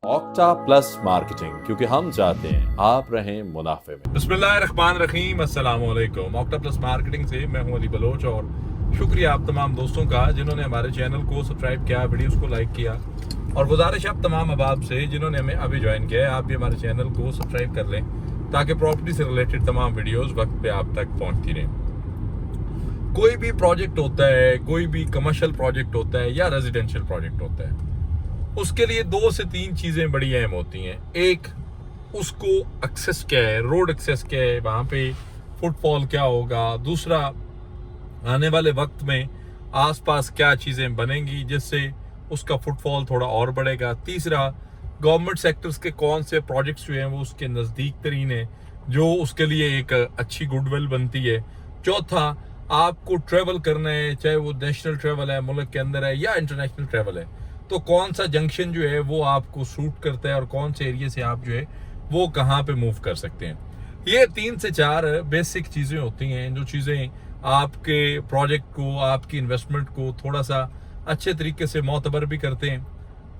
Octa plus marketing, क्योंकि हम चाहते हैं आप रहें मुनाफे में। बिस्मिल्लाहिर्रहमानिर्रहीम, अस्सलाम वालेकुम। ऑक्टा प्लस मार्केटिंग से मैं हूं अली बलोच और शुक्रिया आप तमाम दोस्तों का जिन्होंने हमारे चैनल को सब्सक्राइब किया, वीडियोस को लाइक किया। और गुजारिश आप तमाम अहबाब से जिन्होंने हमें अभी ज्वाइन किया है, आप भी हमारे चैनल को सब्सक्राइब कर लें ताकि प्रॉपर्टी से रिलेटेड तमाम वीडियोज़ वक्त पर आप तक पहुँचती रहें। कोई भी प्रोजेक्ट होता है, कोई भी कमर्शियल प्रोजेक्ट होता है या रेजिडेंशियल प्रोजेक्ट होता है, उसके लिए 2 से 3 चीज़ें बड़ी अहम होती हैं। एक, उसको एक्सेस क्या है, रोड एक्सेस क्या है, वहाँ पे फुटफॉल क्या होगा। दूसरा, आने वाले वक्त में आसपास क्या चीज़ें बनेंगी जिससे उसका फुटफॉल थोड़ा और बढ़ेगा। तीसरा, गवर्नमेंट सेक्टर्स के कौन से प्रोजेक्ट्स जो हैं वो उसके नज़दीक तरीन है जो उसके लिए एक अच्छी गुडविल बनती है। चौथा, आपको ट्रैवल करना है, चाहे वो नेशनल ट्रैवल है, मुल्क के अंदर है या इंटरनेशनल ट्रैवल है, तो कौन सा जंक्शन जो है वो आपको सूट करता है और कौन से एरिया से आप जो है वो कहाँ पे मूव कर सकते हैं। ये 3 से 4 बेसिक चीज़ें होती हैं जो चीज़ें आपके प्रोजेक्ट को, आपकी इन्वेस्टमेंट को थोड़ा सा अच्छे तरीके से मोतबर भी करते हैं,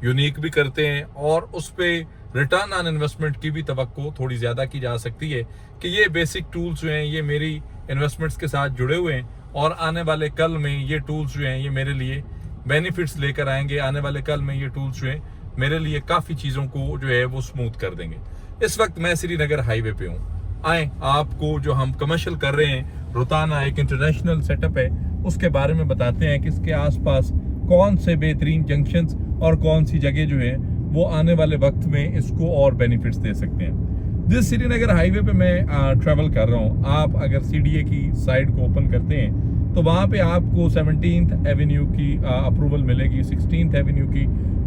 यूनिक भी करते हैं और उस पर रिटर्न ऑन इन्वेस्टमेंट की भी तवक्को थोड़ी ज़्यादा की जा सकती है कि ये बेसिक टूल्स जो हैं ये मेरी इन्वेस्टमेंट्स के साथ जुड़े हुए हैं और आने वाले कल में ये टूल्स जो हैं ये मेरे लिए बेनिफिट्स लेकर आएंगे। आने वाले कल में ये टूल्स जो हैं मेरे लिए काफ़ी चीज़ों को जो है वो स्मूथ कर देंगे। इस वक्त मैं श्रीनगर हाईवे पे हूँ। आए आपको जो हम कमर्शियल कर रहे हैं, रोताना एक इंटरनेशनल सेटअप है, उसके बारे में बताते हैं कि इसके आसपास कौन से बेहतरीन जंक्शंस और कौन सी जगह जो है वो आने वाले वक्त में इसको और बेनिफिट्स दे सकते हैं। जिस श्रीनगर हाईवे पे मैं ट्रैवल कर रहा हूँ, आप अगर CDA की साइड को ओपन करते हैं तो वहाँ पे आपको 17th एवेन्यू की अप्रूवल मिलेगी, 16th एवेन्यू की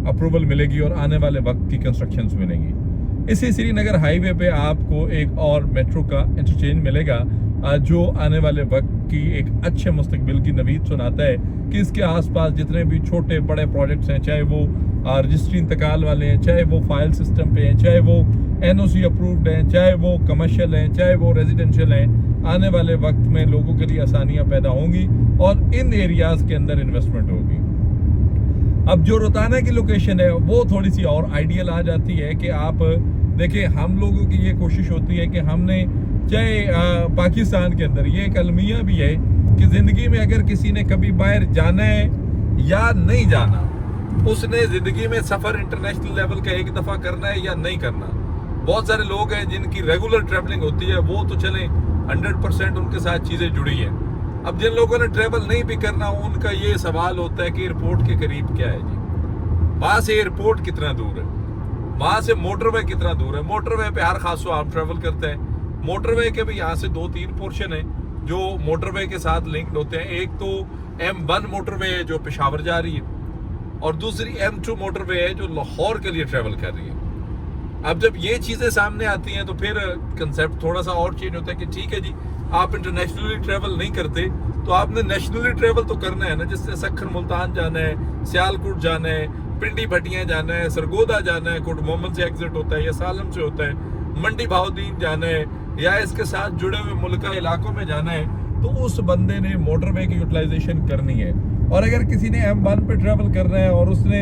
अप्रूवल मिलेगी और आने वाले वक्त की कंस्ट्रक्शंस मिलेंगी। इसी श्रीनगर हाईवे पे आपको एक और मेट्रो का इंटरचेंज मिलेगा जो आने वाले वक्त की एक अच्छे मुस्तकबिल की नवीद सुनाता है कि इसके आसपास जितने भी छोटे बड़े प्रोजेक्ट्स हैं, चाहे वो रजिस्ट्री इंतकाल वाले हैं, चाहे वो फाइल सिस्टम पे हैं, चाहे वो NOC अप्रूव्ड हैं, चाहे वो कमर्शियल हैं, चाहे वो रेजिडेंशियल हैं, आने वाले वक्त में लोगों के लिए आसानियां पैदा होंगी और इन एरियाज के अंदर इन्वेस्टमेंट होगी। अब जो रोताना की लोकेशन है वो थोड़ी सी और आइडियल आ जाती है कि आप देखिए, हम लोगों की ये कोशिश होती है कि हमने चाहे पाकिस्तान के अंदर ये एक अलमिया भी है कि ज़िंदगी में अगर किसी ने कभी बाहर जाना है या नहीं जाना, उसने ज़िंदगी में सफ़र इंटरनेशनल लेवल का एक दफ़ा करना है या नहीं करना। बहुत सारे लोग हैं जिनकी रेगुलर ट्रैवलिंग होती है, वो तो चलें 100% उनके साथ चीज़ें जुड़ी हैं। अब जिन लोगों ने ट्रैवल नहीं भी करना, उनका ये सवाल होता है कि एयरपोर्ट के करीब क्या है जी, वहाँ से एयरपोर्ट कितना दूर है, वहाँ से मोटरवे कितना दूर है। मोटरवे पे हर खासो आप ट्रैवल करते हैं। मोटरवे के भी यहाँ से 2-3 पोर्शन है जो मोटरवे के साथ लिंक्ड होते हैं। एक तो M1 मोटरवे है जो पेशावर जा रही है और दूसरी M2 मोटरवे है जो लाहौर के लिए ट्रैवल कर रही है। अब जब ये चीज़ें सामने आती हैं तो फिर कंसेप्ट थोड़ा सा और चेंज होता है कि ठीक है जी, आप इंटरनेशनली ट्रैवल नहीं करते तो आपने नेशनली ट्रैवल तो करना है ना, जिससे सखर मुल्तान जाना है, सियालकोट जाना है, पिंडी भटियाँ जाना है, सरगोदा जाना है, कोट मोहम्मद से एग्जिट होता है या सालम से होता है, मंडी भाउद्दीन जाना है या इसके साथ जुड़े हुए मुल्का इलाकों में जाना है, तो उस बंदे ने मोटरवे की यूटिलाइजेशन करनी है। और अगर किसी ने M1 पे ट्रैवल करना है और उसने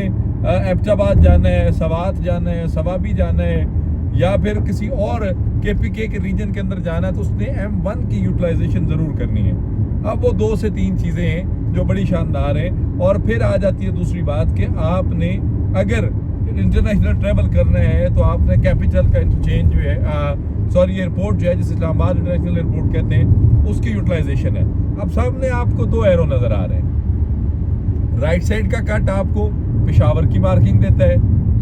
एबटाबाद जाना है, सवात जाना है, सवाबी जाना है या फिर किसी और KPK के रीजन के अंदर जाना है, तो उसने M1 की यूटिलाइजेशन ज़रूर करनी है। अब वो 2 से 3 चीज़ें हैं जो बड़ी शानदार हैं। और फिर आ जाती है दूसरी बात कि आपने अगर इंटरनेशनल ट्रैवल करना है तो आपने कैपिटल का इंटरचेंज जो है, एयरपोर्ट जो है जिसे इस्लामाबाद इंटरनेशनल एयरपोर्ट कहते हैं, उसकी यूटिलाइजेशन है। अब सामने आपको 2 एरो नज़र आ रहे हैं। राइट साइड का कट आपको पेशावर की मार्किंग देता है,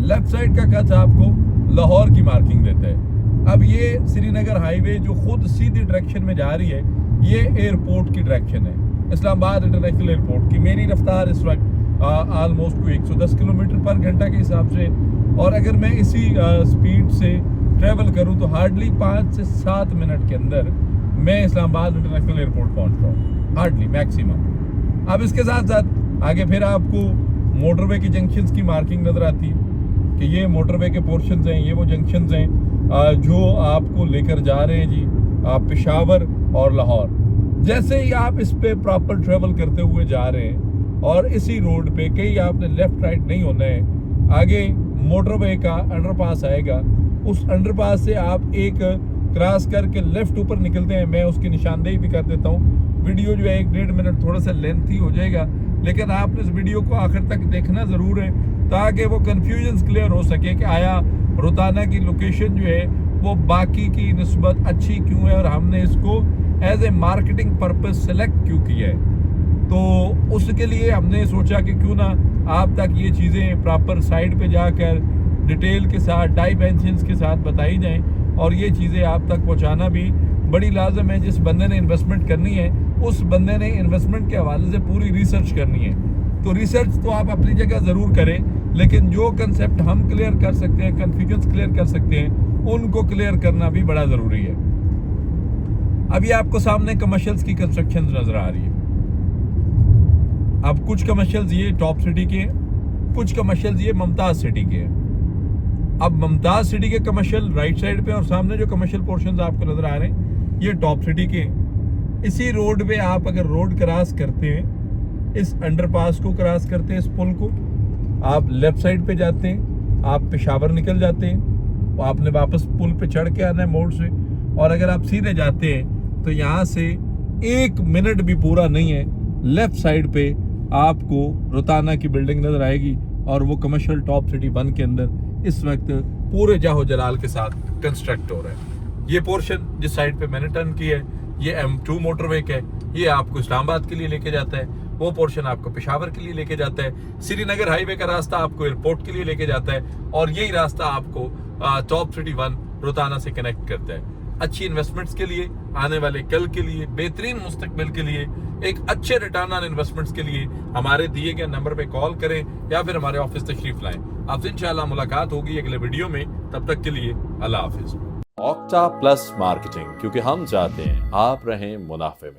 लेफ्ट साइड का कट आपको लाहौर की मार्किंग देता है। अब ये श्रीनगर हाईवे जो खुद सीधी डायरेक्शन में जा रही है, ये एयरपोर्ट की डायरेक्शन है, इस्लामाबाद इंटरनेशनल एयरपोर्ट की। मेरी रफ्तार इस वक्त ऑलमोस्ट 110 किलोमीटर पर घंटा के हिसाब से, और अगर मैं इसी स्पीड से ट्रैवल करूं तो हार्डली 5 से 7 मिनट के अंदर मैं इस्लामाबाद इंटरनेशनल एयरपोर्ट पहुंचता हूँ, हार्डली मैक्सिमम। अब इसके साथ साथ आगे फिर आपको मोटरवे की जंक्शंस की मार्किंग नज़र आती है कि ये मोटरवे के पोर्शंस हैं, ये वो जंक्शंस हैं जो आपको लेकर जा रहे हैं जी पेशावर और लाहौर। जैसे ही आप इस पे प्रॉपर ट्रेवल करते हुए जा रहे हैं और इसी रोड पे कहीं आपने लेफ्ट राइट नहीं होना है, आगे मोटरवे का अंडरपास आएगा, उस अंडरपास से आप एक क्रॉस करके लेफ्ट ऊपर निकलते हैं। मैं उसकी निशानदेही भी कर देता हूँ। वीडियो जो है 1-1.5 मिनट थोड़ा सा लेंथी हो जाएगा, लेकिन आपने इस वीडियो को आखिर तक देखना ज़रूर है ताकि वो कन्फ्यूजन क्लियर हो सके कि आया रोताना की लोकेशन जो है वो बाकी की निस्बत अच्छी क्यों है और हमने इसको as a marketing purpose select क्यों किया है। तो उसके लिए हमने सोचा कि क्यों ना आप तक ये चीज़ें प्रॉपर साइड पे जाकर डिटेल के साथ डाइमेंशंस के साथ बताई जाएं, और ये चीज़ें आप तक पहुंचाना भी बड़ी लाजम है। जिस बंदे ने इन्वेस्टमेंट करनी है उस बंदे ने इन्वेस्टमेंट के हवाले से पूरी रिसर्च करनी है। तो रिसर्च तो आप अपनी जगह ज़रूर करें, लेकिन जो कंसेप्ट हम क्लियर कर सकते हैं, कन्फ्यूजन क्लियर कर सकते हैं, उनको क्लियर करना भी बड़ा ज़रूरी है। अभी आपको सामने कमर्शियल्स की कंस्ट्रक्शन नज़र आ रही है। अब कुछ कमर्शियल्स ये टॉप सिटी के हैं, कुछ कमर्शियल्स ये मुमताज़ सिटी के हैं। अब मुमताज़ सिटी के कमर्शियल राइट साइड पे और सामने जो कमर्शियल पोर्शंस आपको नज़र आ रहे हैं ये टॉप सिटी के हैं। इसी रोड पे आप अगर रोड क्रॉस करते हैं, इस अंडरपास को क्रॉस करते हैं, इस पुल को, आप लेफ्ट साइड पे जाते हैं, आप पेशावर निकल जाते हैं, आपने वापस पुल पे चढ़ के आना है मोड़ से, और अगर आप सीधे जाते हैं तो यहाँ से 1 मिनट भी पूरा नहीं है, लेफ्ट साइड पे आपको रोताना की बिल्डिंग नजर आएगी, और वो कमर्शियल टॉप सिटी 1 के अंदर इस वक्त पूरे जाहो जलाल के साथ कंस्ट्रक्ट हो रहा है। ये पोर्शन जिस साइड पे मैंने टर्न की है ये M2 मोटरवे का है, ये आपको इस्लामाबाद के लिए लेके जाता है। वो पोर्शन आपको पेशावर के लिए लेके जाता है। श्रीनगर हाईवे का रास्ता आपको एयरपोर्ट के लिए लेके जाता है, और यही रास्ता आपको टॉप सिटी 1 रोताना से कनेक्ट करता है। अच्छी इन्वेस्टमेंट्स के लिए, आने वाले कल के लिए, बेहतरीन मुस्तकबिल के लिए, एक अच्छे रिटर्न ऑन इन्वेस्टमेंट्स के लिए हमारे दिए गए नंबर पे कॉल करें या फिर हमारे ऑफिस तशरीफ लाएं। आपसे इंशाल्लाह मुलाकात होगी अगले वीडियो में। तब तक के लिए अल्लाह हाफिज। ऑक्टा प्लस मार्केटिंग, क्योंकि हम चाहते हैं आप रहें मुनाफे में।